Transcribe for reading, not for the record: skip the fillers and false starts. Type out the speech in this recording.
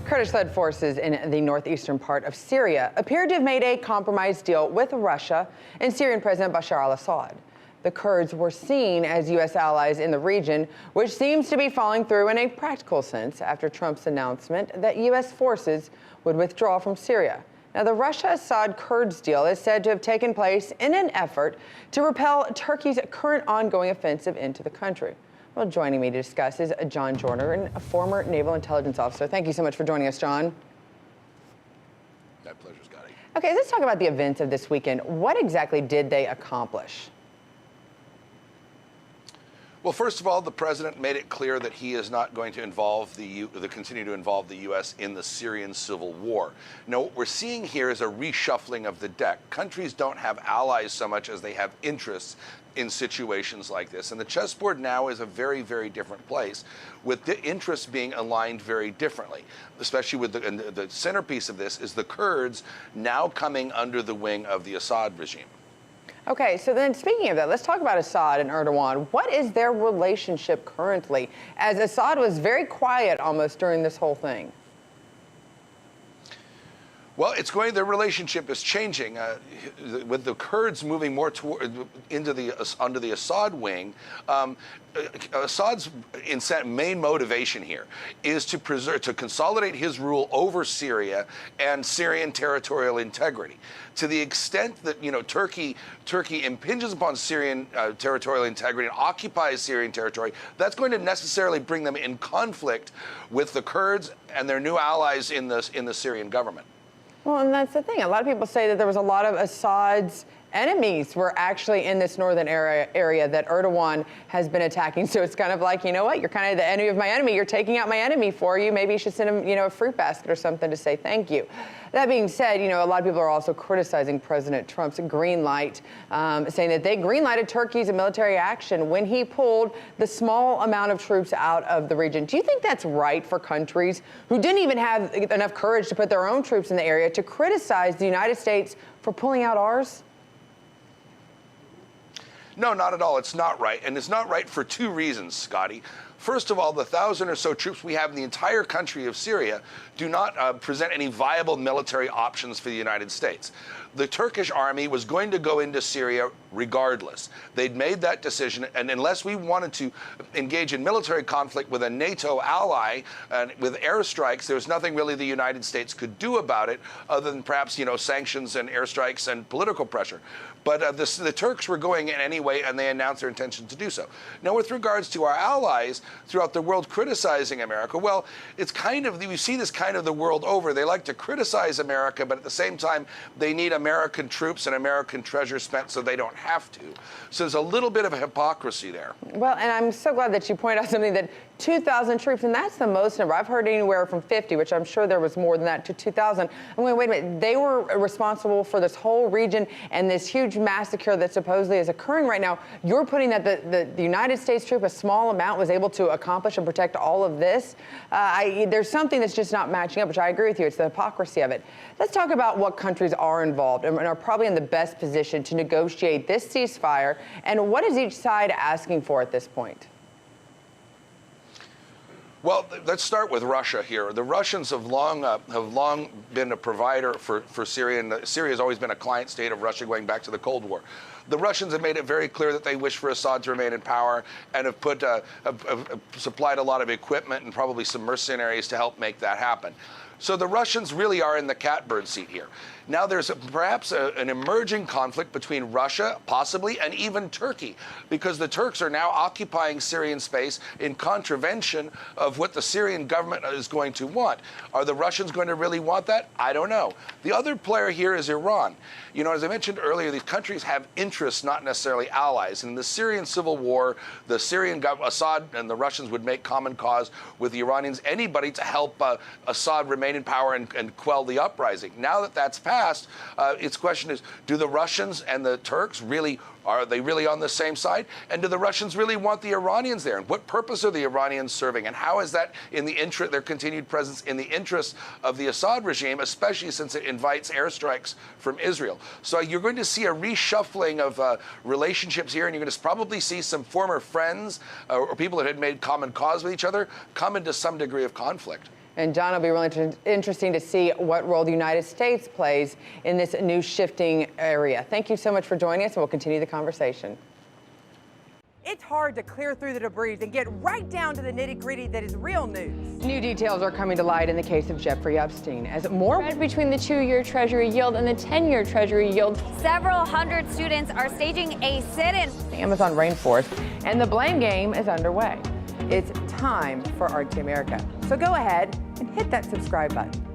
Kurdish-led forces in the northeastern part of Syria appear to have made a compromise deal with Russia and Syrian President Bashar al-Assad. The Kurds were seen as U.S. allies in the region, which seems to be falling through in a practical sense after Trump's announcement that U.S. forces would withdraw from Syria. Now, the Russia-Assad Kurds deal is said to have taken place in an effort to repel Turkey's current ongoing offensive into the country. Well, joining me to discuss is John Joyner, a former naval intelligence officer. Thank you so much for joining us, John. My pleasure, Scotty. Okay, let's talk about the events of this weekend. What exactly did they accomplish? Well, first of all, the president made it clear that he is not going to continue to involve the U.S. in the Syrian civil war. Now, what we're seeing here is a reshuffling of the deck. Countries don't have allies so much as they have interests in situations like this. And the chessboard now is a very, very different place, with the interests being aligned very differently, especially with the centerpiece of this is the Kurds now coming under the wing of the Assad regime. Okay, so then speaking of that, let's talk about Assad and Erdogan. What is their relationship currently, as Assad was very quiet almost during this whole thing? Well, their relationship is changing with the Kurds moving more under the Assad wing. Assad's main motivation here is to consolidate his rule over Syria and Syrian territorial integrity. To the extent that Turkey impinges upon Syrian territorial integrity and occupies Syrian territory, that's going to necessarily bring them in conflict with the Kurds and their new allies in the Syrian government. Well, and that's the thing. A lot of people say that there was a lot of Assad's enemies were actually in this northern area that Erdogan has been attacking. So it's kind of like, you know what, you're kind of the enemy of my enemy. You're taking out my enemy for you. Maybe you should send him, a fruit basket or something to say thank you. That being said, a lot of people are also criticizing President Trump's green light, saying that they green lighted Turkey's military action when he pulled the small amount of troops out of the region. Do you think that's right for countries who didn't even have enough courage to put their own troops in the area to criticize the United States for pulling out ours? No, not at all. It's not right. And it's not right for two reasons, Scotty. First of all, the 1,000 or so troops we have in the entire country of Syria do not present any viable military options for the United States. The Turkish army was going to go into Syria regardless. They'd made that decision, and unless we wanted to engage in military conflict with a NATO ally with airstrikes, there was nothing really the United States could do about it other than perhaps, sanctions and airstrikes and political pressure. But the Turks were going in anyway, and they announced their intention to do so. Now, with regards to our allies throughout the world criticizing America, well, it's we see this kind of the world over. They like to criticize America, but at the same time, they need American troops and American treasure spent so they don't have to. So there's a little bit of a hypocrisy there. Well, and I'm so glad that you point out something that 2,000 troops, and that's the most number. I've heard anywhere from 50, which I'm sure there was more than that, to 2,000. I'm going, wait a minute, they were responsible for this whole region and this huge massacre that supposedly is occurring right now. You're putting that the United States troop, a small amount, was able to accomplish and protect all of this. There's something that's just not matching up, which I agree with you. It's the hypocrisy of it. Let's talk about what countries are involved and are probably in the best position to negotiate this ceasefire, and what is each side asking for at this point? Well, let's start with Russia here. The Russians have long been a provider for Syria, and Syria has always been a client state of Russia going back to the Cold War. The Russians have made it very clear that they wish for Assad to remain in power and have supplied a lot of equipment and probably some mercenaries to help make that happen. So the Russians really are in the catbird seat here. Now there's perhaps an emerging conflict between Russia, possibly, and even Turkey, because the Turks are now occupying Syrian space in contravention of what the Syrian government is going to want. Are the Russians going to really want that? I don't know. The other player here is Iran. As I mentioned earlier, these countries have interests, not necessarily allies. In the Syrian civil war, the Syrian government, Assad and the Russians would make common cause with the Iranians, anybody to help Assad remain in power and quell the uprising. Now that that's passed, its question is, do the Russians and the Turks are they really on the same side? And do the Russians really want the Iranians there? And what purpose are the Iranians serving? And how is that in the interest, their continued presence in the interest of the Assad regime, especially since it invites airstrikes from Israel? So you're going to see a reshuffling of relationships here, and you're going to probably see some former friends or people that had made common cause with each other come into some degree of conflict. And John, it'll be really interesting to see what role the United States plays in this new shifting area. Thank you so much for joining us, and we'll continue the conversation. It's hard to clear through the debris and get right down to the nitty-gritty that is real news. New details are coming to light in the case of Jeffrey Epstein as more Spread between the 2-year Treasury yield and the 10-year Treasury yield. Several hundred students are staging a sit-in. the Amazon rainforest, and the blame game is underway. It's time for RT America. So go ahead and hit that subscribe button.